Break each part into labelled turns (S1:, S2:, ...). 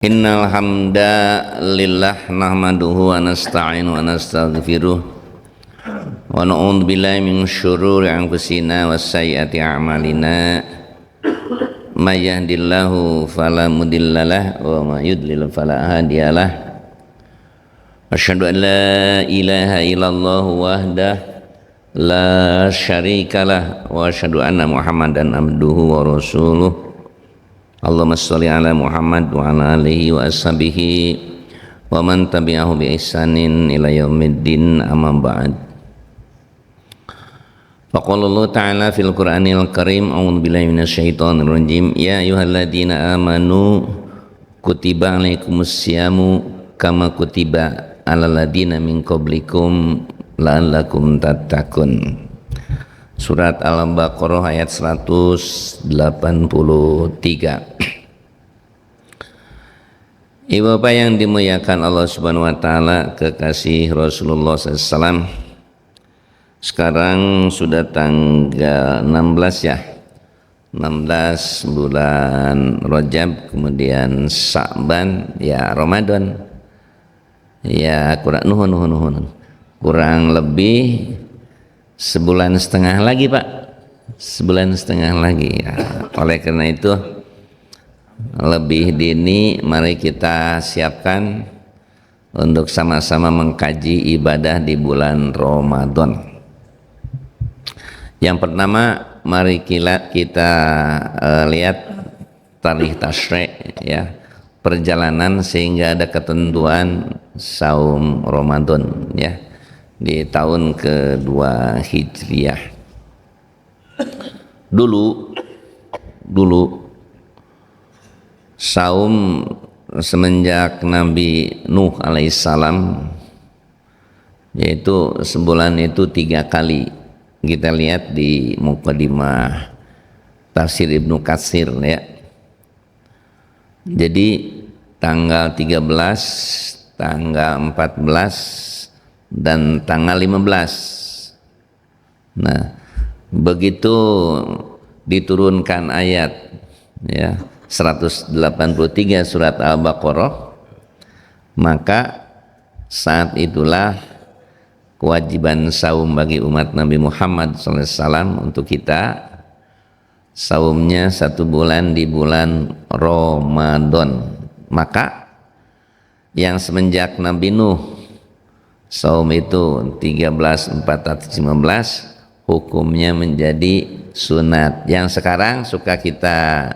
S1: Innal hamdalillah nahmaduhu wa nasta'inu wa nastaghfiruh wa na'udzu billahi min syururi anfusina wa sayyiati a'malina may yahdihillahu fala mudhillalah wa may yudlil fala hadiyalah. Asyhadu an la ilaha illallah wahdah la syarikalah wa asyhadu anna Muhammadan abduhu wa rasuluh. Allahumma sholli ala Muhammad wa ala alihi wa ashabihi wa man tabi'ahu bi ihsanin ila yaumiddin, amma ba'd. Faqala Allah ta'ala fil Qur'anil Karim, a'udzu billahi minasyaitonir rajim, ya ayyuhalladzina amanu kutiba alaikumus syamu kama kutiba alal ladzina min qablikum la'allakum tattaqun. Surat Al-Baqarah ayat 183. Ibu bapak yang dimuliakan Allah Subhanahu wa taala, kekasih Rasulullah SAW, sekarang sudah tanggal 16 ya, 16 bulan Rajab, kemudian Sya'ban, ya Ramadan, ya kurang lebih sebulan setengah lagi Pak, sebulan setengah lagi ya. Oleh karena itu lebih dini mari kita siapkan untuk sama-sama mengkaji ibadah di bulan Ramadan. Yang pertama mari kita lihat tarikh tasyrik ya, perjalanan sehingga ada ketentuan saum Ramadan ya di tahun kedua Hijriah. Dulu saum semenjak Nabi Nuh alaihissalam, yaitu sebulan itu 3 kali. Kita lihat di Muqaddimah Tafsir Ibnu Katsir ya. Jadi tanggal 13, tanggal 14 dan tanggal 15. Nah, begitu diturunkan ayat ya 183 surat Al-Baqarah, maka saat itulah kewajiban saum bagi umat Nabi Muhammad SAW untuk kita saumnya 1 bulan di bulan Ramadan. Maka yang semenjak Nabi Nuh saum itu 13, 14, 15 hukumnya menjadi sunat. Yang sekarang suka kita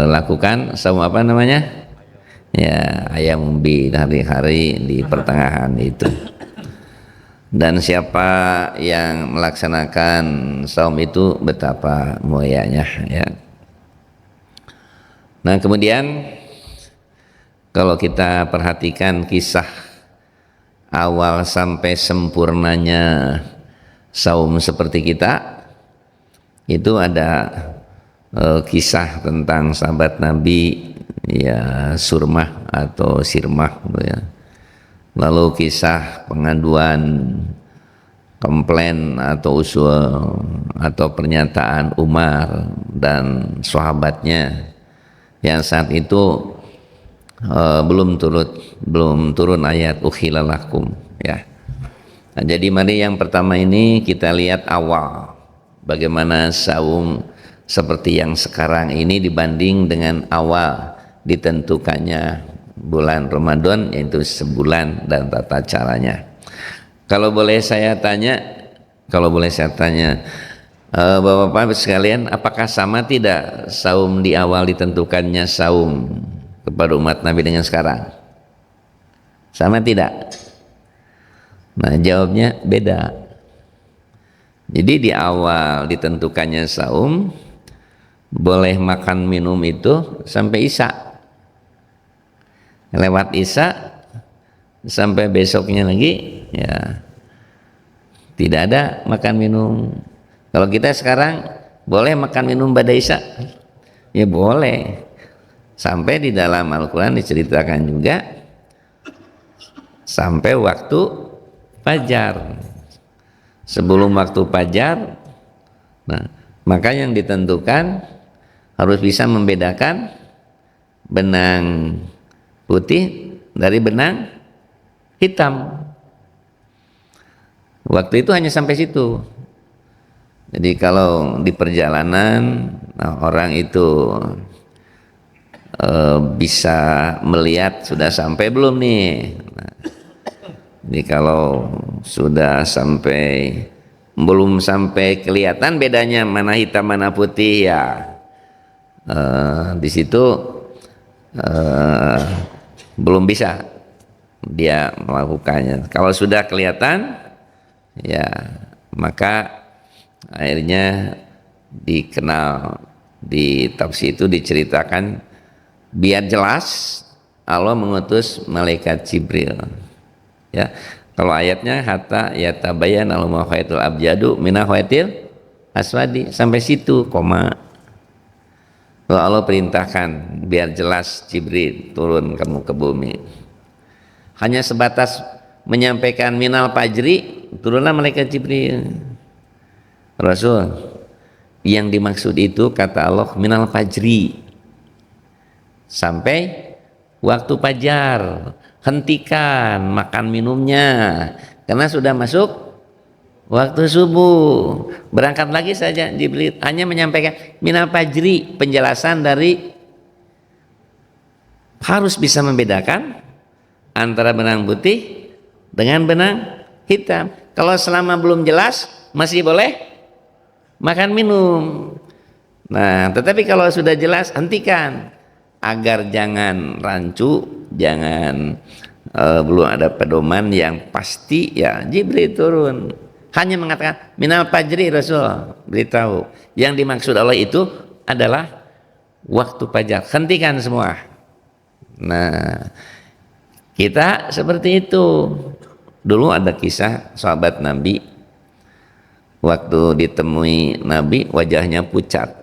S1: lakukan saum apa namanya? Ya, ayam ubi hari-hari di pertengahan itu. Dan siapa yang melaksanakan saum itu betapa mulianya ya. Nah, kemudian kalau kita perhatikan kisah awal sampai sempurnanya saum seperti kita, itu ada kisah tentang sahabat Nabi ya, Surmah atau Sirmah ya. Lalu kisah pengaduan, komplain atau usul atau pernyataan Umar dan sahabatnya yang saat itu belum turun ayat ukhila lakum ya. Nah, jadi mari yang pertama ini kita lihat awal bagaimana saum seperti yang sekarang ini dibanding dengan awal ditentukannya bulan Ramadan, yaitu sebulan dan tata caranya. Kalau boleh saya tanya Bapak-bapak sekalian, apakah sama tidak saum di awal ditentukannya saum kepada umat Nabi dengan sekarang? Sama tidak? Nah, jawabnya beda. Jadi di awal ditentukannya saum boleh makan minum itu sampai Isya. Lewat Isya sampai besoknya lagi ya tidak ada makan minum. Kalau kita sekarang boleh makan minum pada Isya? Ya boleh. Sampai di dalam Al-Quran diceritakan juga sampai waktu fajar. Sebelum waktu fajar, nah, maka yang ditentukan harus bisa membedakan benang putih dari benang hitam. Waktu itu hanya sampai situ. Jadi kalau di perjalanan orang itu bisa melihat sudah sampai belum nih. Jadi kalau sudah sampai belum sampai kelihatan bedanya mana hitam mana putih ya di situ belum bisa dia melakukannya. Kalau sudah kelihatan ya maka akhirnya dikenal di tafsir itu diceritakan biar jelas Allah mengutus malaikat Jibril. Ya, kalau ayatnya hatta yatabayyana lahumul khaytul abyadu minal khaytil aswadi, sampai situ koma. Lalu Allah perintahkan biar jelas Jibril turun kamu ke bumi. Hanya sebatas menyampaikan minal fajri, turunlah malaikat Jibril. Rasul, yang dimaksud itu kata Allah minal fajri, sampai waktu fajar, hentikan makan minumnya karena sudah masuk waktu subuh. Berangkat lagi saja Jibril, hanya menyampaikan minal fajri, penjelasan dari harus bisa membedakan antara benang putih dengan benang hitam. Kalau selama belum jelas masih boleh makan minum. Nah, tetapi kalau sudah jelas hentikan agar jangan rancu, jangan belum ada pedoman yang pasti ya Jibril turun. Hanya mengatakan minal fajri, Rasul beritahu yang dimaksud Allah itu adalah waktu fajar, hentikan semua. Nah, kita seperti itu. Dulu ada kisah sahabat Nabi, waktu ditemui Nabi wajahnya pucat.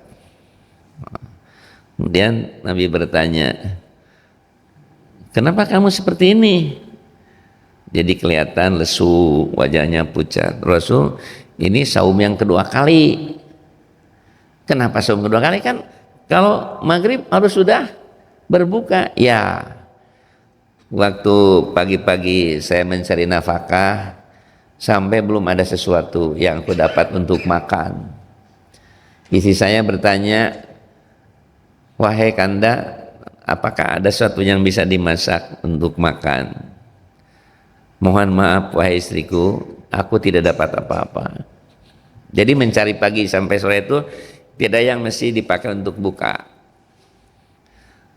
S1: Kemudian Nabi bertanya, kenapa kamu seperti ini? Jadi kelihatan lesu, wajahnya pucat. Rasul, ini saum yang kedua kali. Kenapa saum kedua kali? Kan kalau maghrib harus sudah berbuka. Ya, waktu pagi-pagi saya mencari nafkah, sampai belum ada sesuatu yang aku dapat untuk makan. Istri saya bertanya, wahai Kanda, apakah ada sesuatu yang bisa dimasak untuk makan? Mohon maaf wahai istriku, aku tidak dapat apa-apa. Jadi mencari pagi sampai sore itu tidak yang mesti dipakai untuk buka.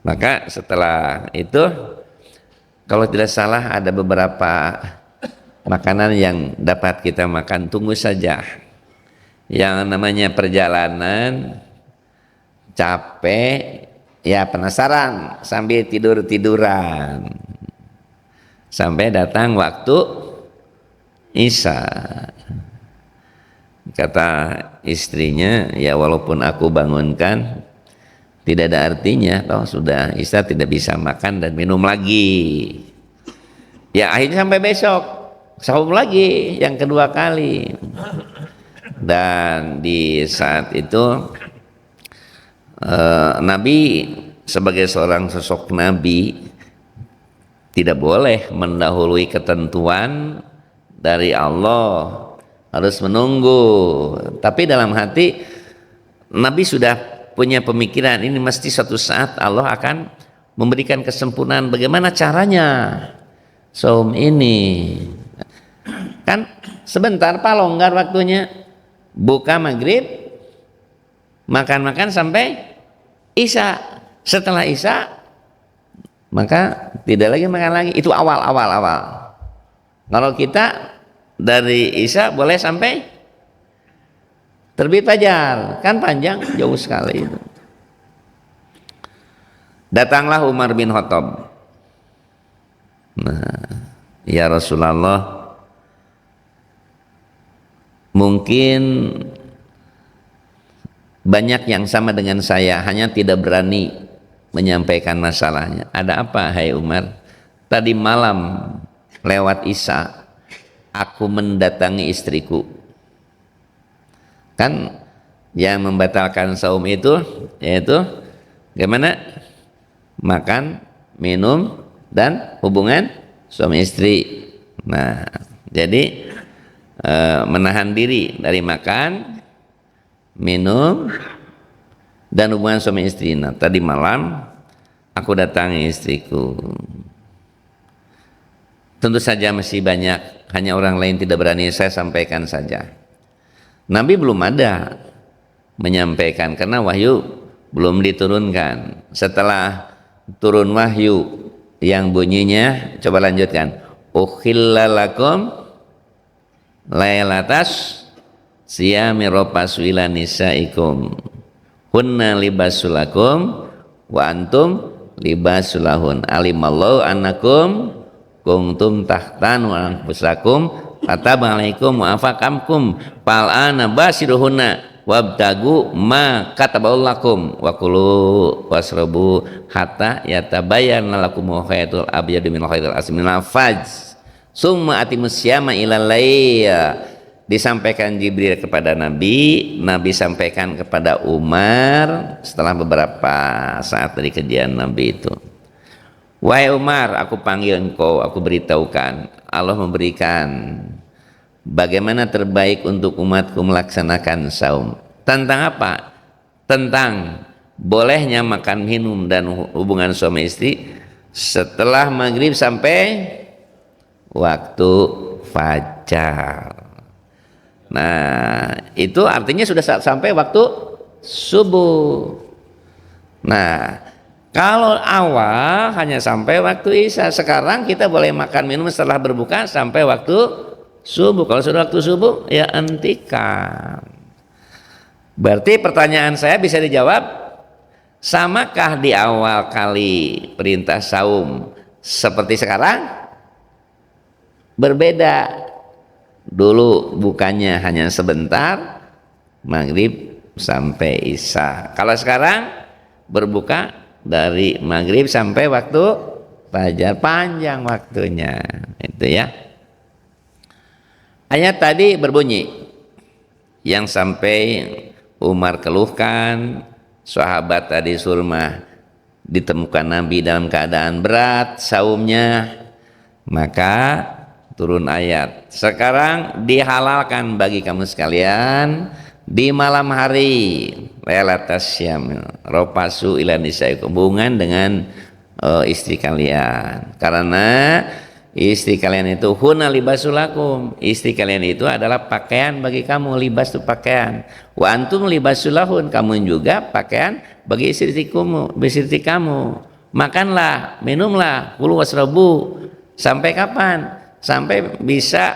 S1: Maka setelah itu, kalau tidak salah ada beberapa makanan yang dapat kita makan, tunggu saja. Yang namanya perjalanan capek, ya penasaran sambil tidur-tiduran sampai datang waktu Isya. Kata istrinya, ya walaupun aku bangunkan tidak ada artinya, toh sudah Isya tidak bisa makan dan minum lagi. Ya akhirnya sampai besok sahur lagi yang kedua kali. Dan di saat itu Nabi sebagai seorang sosok Nabi tidak boleh mendahului ketentuan dari Allah, harus menunggu. Tapi dalam hati Nabi sudah punya pemikiran, ini mesti suatu saat Allah akan memberikan kesempurnaan bagaimana caranya saum ini. Kan sebentar Pak, longgar waktunya, buka maghrib, makan-makan sampai Isya. Setelah Isya maka tidak lagi makan lagi. Itu awal. Kalau kita dari Isya boleh sampai terbit fajar, kan panjang, jauh sekali itu. Datanglah Umar bin Khattab. Nah, ya Rasulullah, mungkin banyak yang sama dengan saya, hanya tidak berani menyampaikan masalahnya. Ada apa hai Umar? Tadi malam lewat Isya aku mendatangi istriku. Kan yang membatalkan saum itu yaitu bagaimana? Makan, minum, dan hubungan suami istri. Nah, jadi menahan diri dari makan, minum, dan hubungan suami istri. Nah, tadi malam aku datangi istriku. Tentu saja masih banyak, hanya orang lain tidak berani, saya sampaikan saja. Nabi belum ada menyampaikan karena wahyu belum diturunkan. Setelah turun wahyu yang bunyinya, coba lanjutkan. Ukhilla lakum lailatas siyami rafasu ila nisaikum hunna libasulakum wa antum libasulahun alimallahu annakum kuntum tahtanu anfusakum kataba alaikum wa afakamkum fal'ana basiruhunna wabtagu ma kataballakum wa kulu wasrabu hatta yatabayyana lakum khaytul abyadu min khaytil aswad minal fajr summa atimus syama ilal layl. Disampaikan Jibril kepada Nabi, Nabi sampaikan kepada Umar setelah beberapa saat dari kejadian Nabi itu. Wahai Umar, aku panggil engkau, aku beritahukan, Allah memberikan bagaimana terbaik untuk umatku melaksanakan saum. Tentang apa? Tentang bolehnya makan minum dan hubungan suami istri setelah maghrib sampai waktu fajar. Nah, itu artinya sudah sampai waktu subuh. Nah, kalau awal hanya sampai waktu isya. Sekarang kita boleh makan minum setelah berbuka sampai waktu subuh. Kalau sudah waktu subuh, ya hentikan. Berarti pertanyaan saya bisa dijawab, samakah di awal kali perintah saum seperti sekarang? Berbeda. Dulu bukannya hanya sebentar, maghrib sampai isya. Kalau sekarang berbuka dari maghrib sampai waktu fajar, panjang waktunya. Itu ya. Ayat tadi berbunyi yang sampai Umar keluhkan, sahabat tadi surma ditemukan Nabi dalam keadaan berat saumnya, maka turun ayat. Sekarang dihalalkan bagi kamu sekalian di malam hari lailatas syam rafasu ila nisaikum, hubungan dengan istri kalian. Karena istri kalian itu hunna libasulakum, istri kalian itu adalah pakaian bagi kamu, libas itu pakaian. Wa antum libasulahun, kamu juga pakaian bagi istri kamu. Makanlah, minumlah, kulu wasrabu. Sampai kapan? Sampai bisa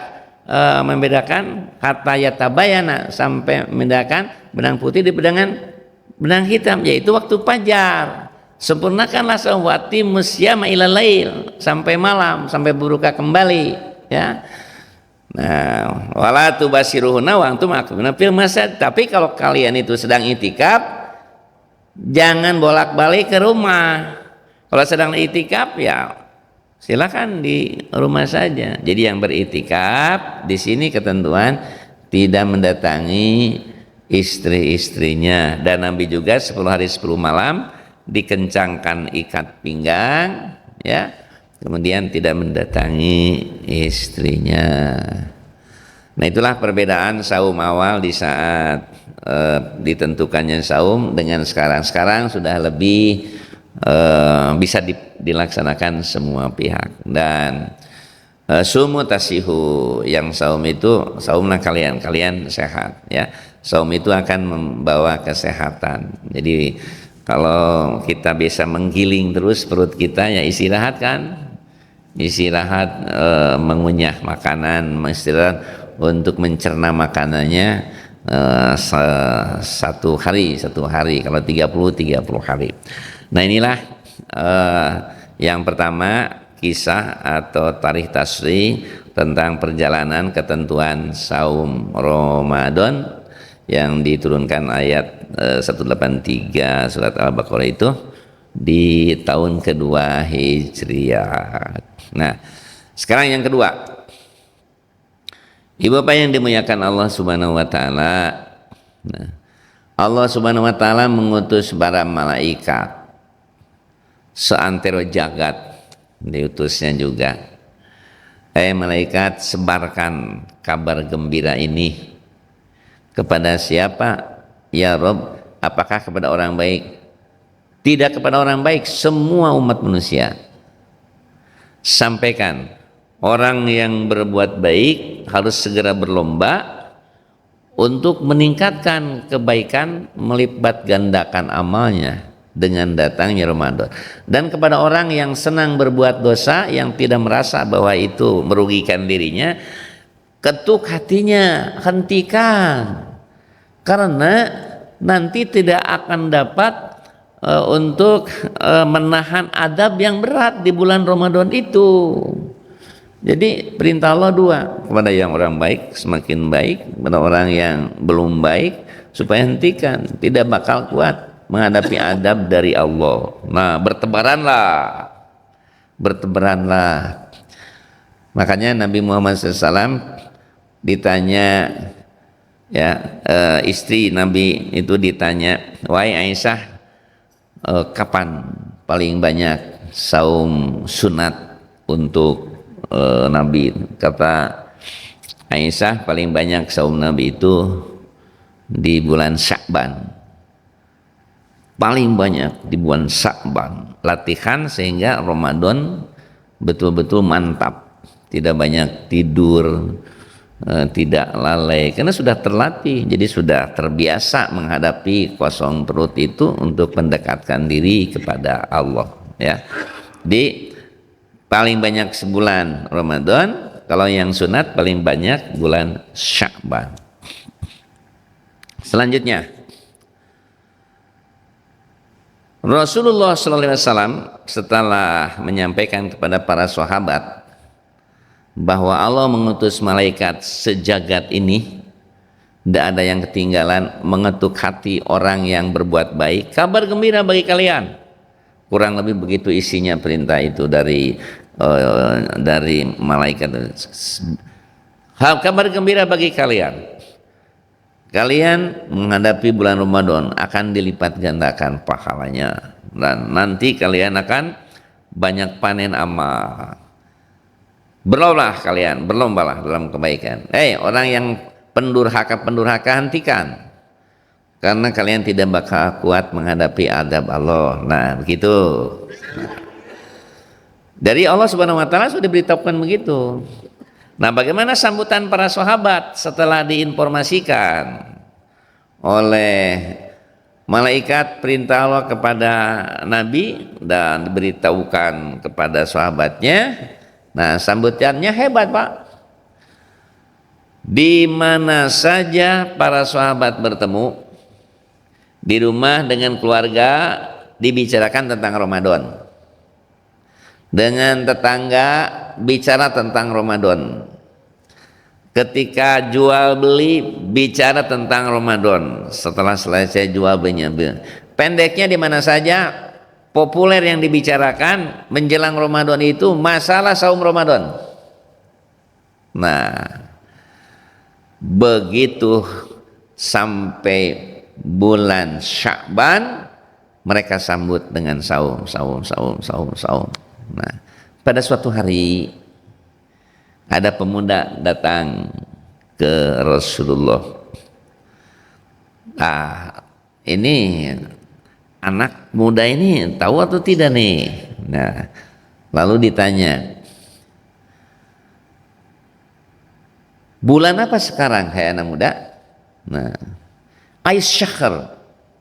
S1: membedakan hatta yatabayana, sampai membedakan benang putih di benang hitam, yaitu waktu fajar. Sempurnakanlah saum watimus syama ilal lail, sampai malam, sampai berbuka kembali, ya. Nah, wala tubasiruhunna wa antum aqimuna fil masjid. Tapi kalau kalian itu sedang itikaf, jangan bolak-balik ke rumah. Kalau sedang itikaf, ya silakan di rumah saja. Jadi yang beritikaf di sini ketentuan tidak mendatangi istri-istrinya. Dan Nabi juga 10 hari 10 malam dikencangkan ikat pinggang, ya. Kemudian tidak mendatangi istrinya. Nah, itulah perbedaan saum awal di saat ditentukannya saum dengan sekarang. Sekarang sudah lebih bisa dilaksanakan semua pihak. Dan sumu tasihu, yang saum itu saumlah kalian sehat, ya. Saum itu akan membawa kesehatan. Jadi kalau kita bisa menggiling terus perut kita, ya istirahat kan, istirahat mengunyah makanan, istirahat untuk mencerna makanannya satu hari kalau 30 hari. Nah, inilah yang pertama, kisah atau tarikh tasri tentang perjalanan ketentuan saum Ramadan yang diturunkan ayat 183 surat Al-Baqarah itu di tahun kedua Hijriah. Nah, sekarang yang kedua, Ibu bapak yang dimuliakan Allah Subhanahu wa taala. Nah, Allah Subhanahu wa taala mengutus para malaikat seantero jagat. diutusnya juga. Malaikat, sebarkan kabar gembira ini kepada siapa? Ya Rob, apakah kepada orang baik? Tidak kepada orang baik, semua umat manusia. Sampaikan, orang yang berbuat baik harus segera berlomba untuk meningkatkan kebaikan, melipat gandakan amalnya dengan datangnya Ramadan. Dan kepada orang yang senang berbuat dosa, yang tidak merasa bahwa itu merugikan dirinya, ketuk hatinya, hentikan, karena nanti tidak akan dapat untuk menahan adab yang berat di bulan Ramadan itu. Jadi perintah Allah dua, kepada yang orang baik semakin baik, kepada orang yang belum baik supaya hentikan, tidak bakal kuat menghadapi adab dari Allah. Nah, bertebaranlah. Makanya Nabi Muhammad SAW ditanya, ya, istri Nabi itu ditanya, wahai Aisyah, kapan paling banyak saum sunat untuk Nabi? Kata Aisyah, paling banyak saum Nabi itu di bulan Sya'ban. Paling banyak di bulan Sya'ban. Latihan sehingga Ramadan betul-betul mantap, tidak banyak tidur, tidak lalai, karena sudah terlatih, jadi sudah terbiasa menghadapi kosong perut itu untuk mendekatkan diri kepada Allah, ya. Di paling banyak sebulan Ramadan, kalau yang sunat paling banyak bulan Sya'ban. Selanjutnya, Rasulullah SAW setelah menyampaikan kepada para sahabat bahwa Allah mengutus malaikat sejagat ini, tidak ada yang ketinggalan, mengetuk hati orang yang berbuat baik, kabar gembira bagi kalian. Kurang lebih begitu isinya perintah itu dari malaikat. Kabar gembira bagi kalian, kalian menghadapi bulan Ramadan akan dilipat gandakan pahalanya, dan nanti kalian akan banyak panen amal. Berlombalah dalam kebaikan. Orang yang pendurhaka hentikan, karena kalian tidak bakal kuat menghadapi adab Allah. Nah, begitu. Dari Allah Subhanahu wa taala sudah diberitahukan begitu. Nah, bagaimana sambutan para sahabat setelah diinformasikan oleh malaikat perintah Allah kepada Nabi dan diberitahukan kepada sahabatnya? Nah, sambutannya hebat, Pak. Di mana saja para sahabat bertemu, di rumah dengan keluarga dibicarakan tentang Ramadan, dengan tetangga bicara tentang Ramadan, ketika jual beli bicara tentang Ramadan. Setelah selesai jual belinya, pendeknya di mana saja populer yang dibicarakan menjelang Ramadan itu masalah saum Ramadan. Nah, begitu sampai bulan Sya'ban, mereka sambut dengan saum. Nah, pada suatu hari ada pemuda datang ke Rasulullah. Ini anak muda ini tahu atau tidak nih? Nah, lalu ditanya, bulan apa sekarang, hai anak muda? Nah, Aisyah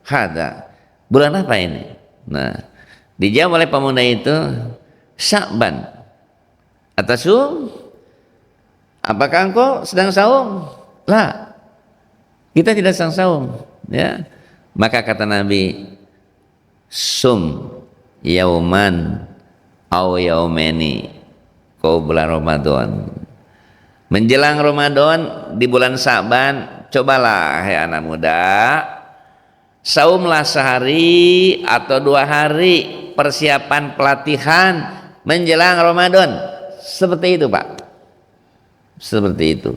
S1: hada, bulan apa ini? Nah, dijawab oleh pemuda itu, Sya'ban. Atasum, apakah engkau sedang saum? Lah, kita tidak sedang saum, ya. Maka kata Nabi, sum yauman au yaumeni, kau bulan Ramadan. Menjelang Ramadan di bulan Sya'ban, cobalah hai anak muda, saumlah sehari atau 2 hari, persiapan pelatihan menjelang Ramadan. Seperti itu, Pak. Seperti itu.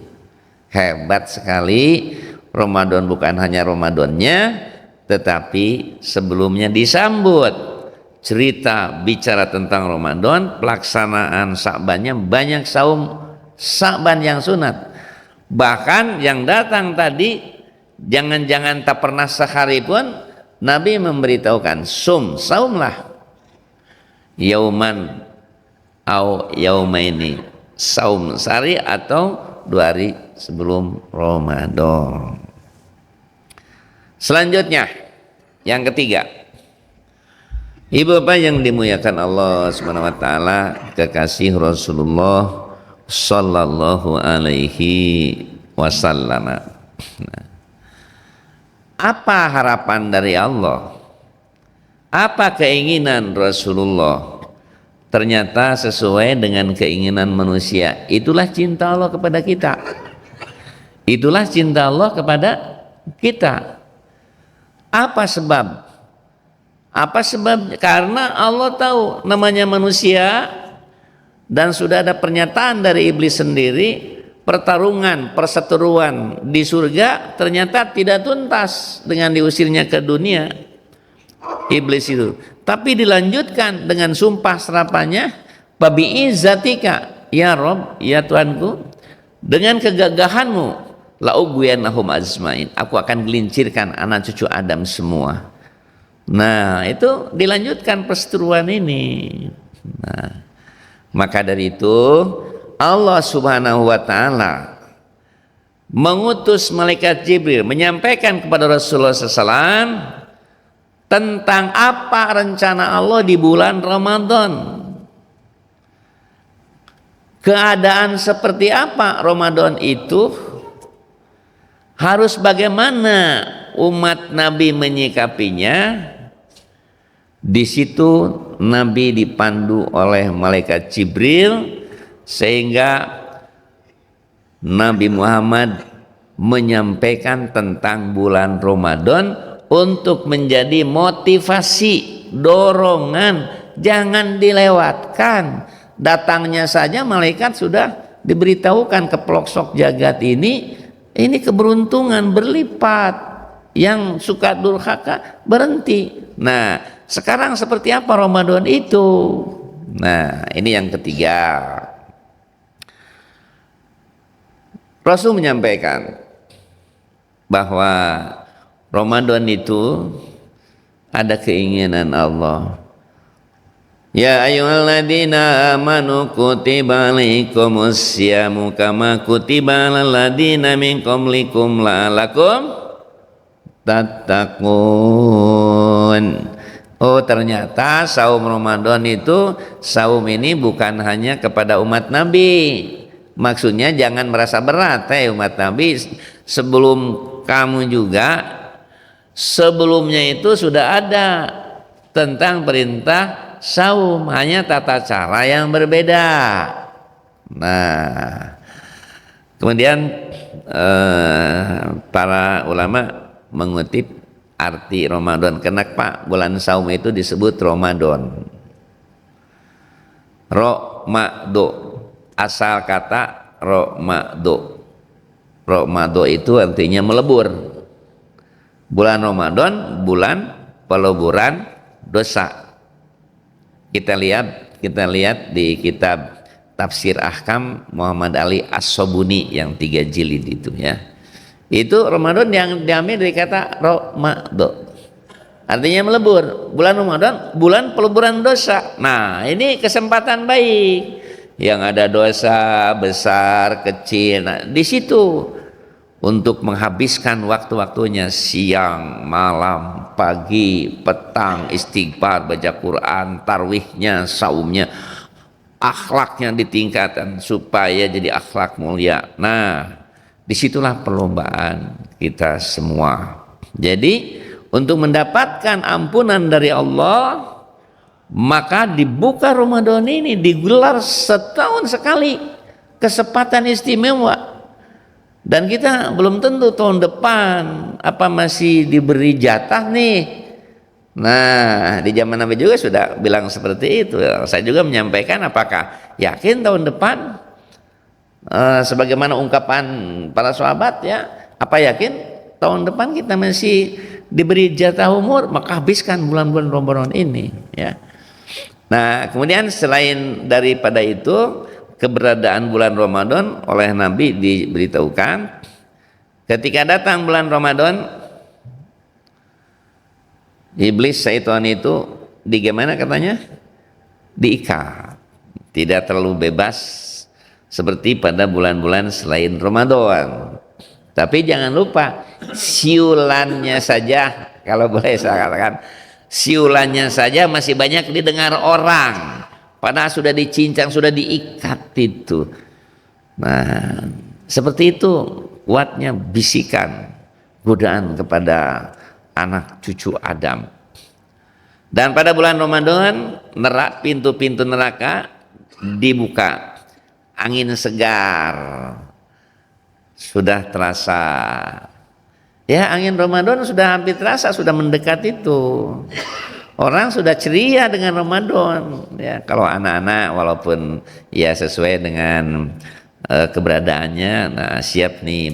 S1: Hebat sekali. Ramadan bukan hanya Ramadannya, tetapi sebelumnya disambut cerita bicara tentang Ramadan, pelaksanaan Sa'bannya banyak saum Sa'ban yang sunat. Bahkan yang datang tadi jangan-jangan tak pernah sehari pun Nabi memberitahukan saumlah yauman au yaumaini, saum sehari atau 2 hari sebelum Ramadan. Selanjutnya yang ketiga, ibu bapak yang dimuliakan Allah Subhanahu wa taala, kekasih Rasulullah sallallahu alaihi wasallam. Nah, apa harapan dari Allah? Apa keinginan Rasulullah? Ternyata sesuai dengan keinginan manusia. Itulah cinta Allah kepada kita. Itulah cinta Allah kepada kita. Apa sebab? Apa sebab? Karena Allah tahu namanya manusia, dan sudah ada pernyataan dari iblis sendiri, pertarungan, perseteruan di surga ternyata tidak tuntas dengan diusirnya ke dunia iblis itu, tapi dilanjutkan dengan sumpah serapannya, babi izzatika ya Rob, ya Tuhanku, dengan kegagahanmu la'ugwiyannahum azmain, aku akan gelincirkan anak cucu Adam semua. Nah, itu dilanjutkan perseteruan ini. Nah, maka dari itu Allah Subhanahu wa taala mengutus malaikat Jibril menyampaikan kepada Rasulullah SAW tentang apa rencana Allah di bulan Ramadan. Keadaan seperti apa Ramadan itu, harus bagaimana umat Nabi menyikapinya. Di situ Nabi dipandu oleh malaikat Jibril sehingga Nabi Muhammad menyampaikan tentang bulan Ramadan untuk menjadi motivasi, dorongan, jangan dilewatkan. Datangnya saja malaikat sudah diberitahukan ke pelosok jagat ini keberuntungan berlipat. Yang suka durhaka berhenti. Nah, sekarang seperti apa Ramadan itu? Nah, ini yang ketiga. Rasul menyampaikan bahwa Ramadan itu ada keinginan Allah. Ya ayyuhalladzina amanu kutiba alaikumus syamu kama kutiba alal ladzina min qablikum la'allakum tattaqun. Oh, ternyata saum Ramadan itu, saum ini bukan hanya kepada umat Nabi. Maksudnya jangan merasa berat umat Nabi, sebelum kamu juga sebelumnya itu sudah ada tentang perintah saum, hanya tata cara yang berbeda. Nah, kemudian para ulama mengutip arti Ramadan. Kenapa bulan saum itu disebut Ramadan? Romado, asal kata romado. Romado itu artinya melebur. Bulan Ramadan, bulan peleburan dosa. Kita lihat di kitab Tafsir Ahkam Muhammad Ali As-Sobuni yang 3 jilid itu ya. Itu Ramadan yang diambil dari kata Romado, artinya melebur. Bulan Ramadan bulan peleburan dosa. Nah, ini kesempatan baik. Yang ada dosa besar, kecil. Nah, di situ untuk menghabiskan waktu-waktunya, siang, malam, pagi, petang, istighfar, baca Quran, tarwihnya, saumnya, akhlaknya ditingkatkan supaya jadi akhlak mulia. Nah, disitulah perlombaan kita semua. Jadi untuk mendapatkan ampunan dari Allah, maka dibuka Ramadan ini, digelar setahun sekali, kesempatan istimewa. Dan kita belum tentu tahun depan apa masih diberi jatah nih. Nah, di zaman Nabi juga sudah bilang seperti itu. Saya juga menyampaikan, apakah yakin tahun depan? Sebagaimana ungkapan para sahabat ya, apa yakin tahun depan kita masih diberi jatah umur, maka habiskan bulan-bulan Ramadan ini, ya. Nah, kemudian selain daripada itu, keberadaan bulan Ramadan oleh Nabi diberitahukan ketika datang bulan Ramadan, iblis syaitan itu gimana katanya? Diikat. Tidak terlalu bebas seperti pada bulan-bulan selain Ramadan. Tapi jangan lupa siulannya saja, kalau boleh saya katakan, siulannya saja masih banyak didengar orang. Padahal sudah dicincang, sudah diikat itu. Nah, seperti itu kuatnya bisikan godaan kepada anak cucu Adam. Dan pada bulan Ramadan, pintu-pintu neraka dibuka, angin segar sudah terasa. Ya, angin Ramadan sudah hampir terasa, sudah mendekat itu. Orang sudah ceria dengan Ramadan. Ya, kalau anak-anak walaupun ya sesuai dengan keberadaannya, nah siap nih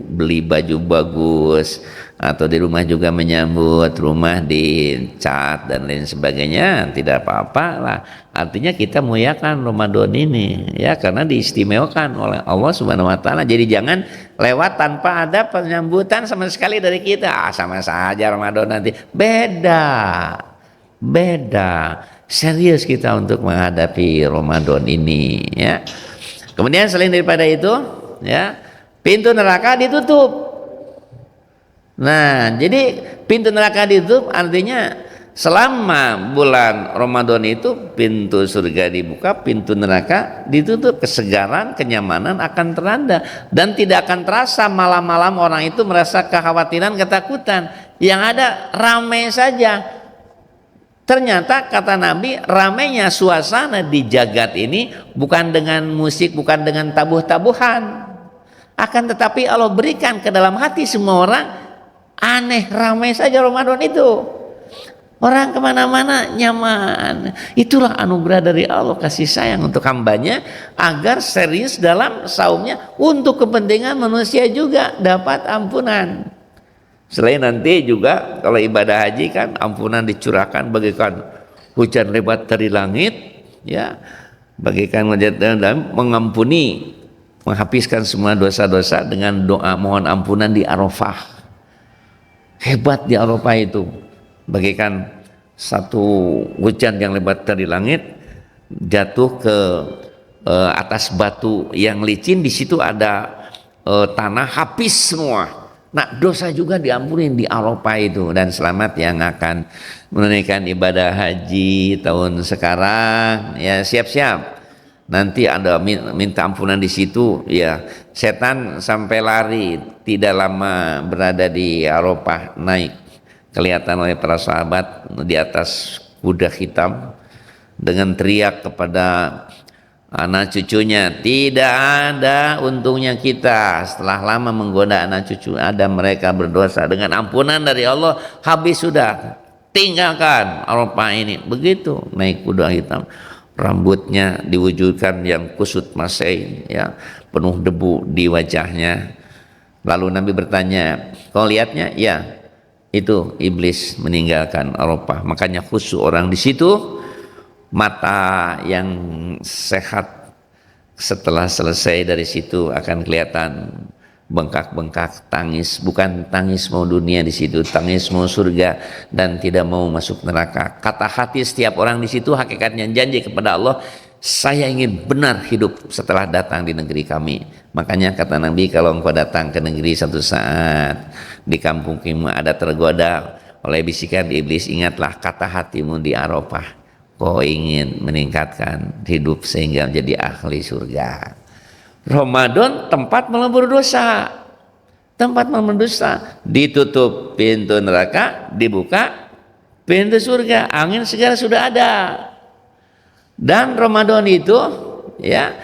S1: beli baju bagus, atau di rumah juga menyambut, rumah dicat dan lain sebagainya, tidak apa-apa lah. Artinya kita muliakan Ramadan ini, ya, karena diistimewakan oleh Allah Subhanahu wa taala. Jadi jangan lewat tanpa ada penyambutan sama sekali dari kita. Sama saja Ramadan nanti. Beda. Serius kita untuk menghadapi Ramadan ini, ya. Kemudian selain daripada itu, ya, pintu neraka ditutup. Nah, jadi pintu neraka ditutup artinya selama bulan Ramadan itu pintu surga dibuka, pintu neraka ditutup. Kesegaran, kenyamanan akan teranda dan tidak akan terasa malam-malam orang itu merasa kekhawatiran, ketakutan. Yang ada ramai saja. Ternyata kata Nabi, ramainya suasana di jagat ini bukan dengan musik, bukan dengan tabuh-tabuhan. Akan tetapi Allah berikan ke dalam hati semua orang, aneh, ramai saja Ramadan itu. Orang kemana-mana nyaman. Itulah anugerah dari Allah, kasih sayang untuk hambanya agar serius dalam saumnya untuk kepentingan manusia juga dapat ampunan. Selain nanti juga kalau ibadah haji kan ampunan dicurahkan bagaikan hujan lebat dari langit, ya, bagaikan hujan dan mengampuni, menghapuskan semua dosa-dosa dengan doa mohon ampunan di Arafah. Hebat di Arafah itu, bagaikan satu hujan yang lebat dari langit jatuh ke atas batu yang licin, di situ ada tanah, habis semua. Nah, dosa juga diampuni di Arafah itu. Dan selamat yang akan menunaikan ibadah haji tahun sekarang, ya, siap-siap. Nanti ada minta ampunan di situ, ya. Setan sampai lari, tidak lama berada di Arafah, naik, kelihatan oleh para sahabat di atas kuda hitam dengan teriak kepada anak cucunya, tidak ada untungnya kita setelah lama menggoda anak cucu, ada mereka berdosa, dengan ampunan dari Allah habis sudah, tinggalkan Arafah ini. Begitu naik kuda hitam, rambutnya diwujudkan yang kusut masai, ya, penuh debu di wajahnya. Lalu Nabi bertanya, kau lihatnya? Ya, itu iblis meninggalkan Arafah. Makanya khusyuk orang di situ. Mata yang sehat setelah selesai dari situ akan kelihatan bengkak-bengkak, tangis, bukan tangis mau dunia di situ, tangis mau surga dan tidak mau masuk neraka. Kata hati setiap orang di situ hakikatnya janji kepada Allah, saya ingin benar hidup setelah datang di negeri kami. Makanya kata Nabi, kalau engkau datang ke negeri satu saat di kampungmu ada tergoda oleh bisikan iblis, ingatlah kata hatimu di Arafah, kau ingin meningkatkan hidup sehingga menjadi ahli surga. Ramadan tempat melebur dosa, tempat melebur dosa. Ditutup pintu neraka, dibuka pintu surga, angin segar sudah ada. Dan Ramadan itu, ya,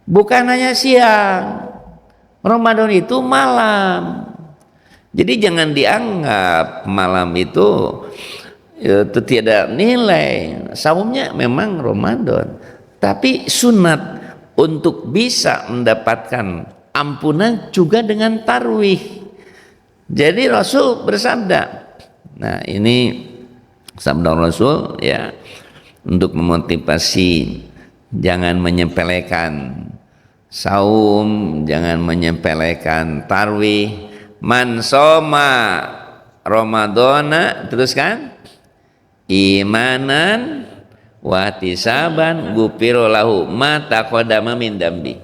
S1: bukan hanya siang, Ramadan itu malam. Jadi jangan dianggap malam itu tidak nilai. Saumnya memang Ramadan, tapi sunat untuk bisa mendapatkan ampunan juga dengan tarwih. Jadi Rasul bersabda. Nah, ini sabda Rasul ya, untuk memotivasi jangan menyepelekan saum, jangan menyepelekan tarwih. Man soma Ramadana, teruskan, imanan wahtisaban gufiro lahu ma taqaddama min dambi.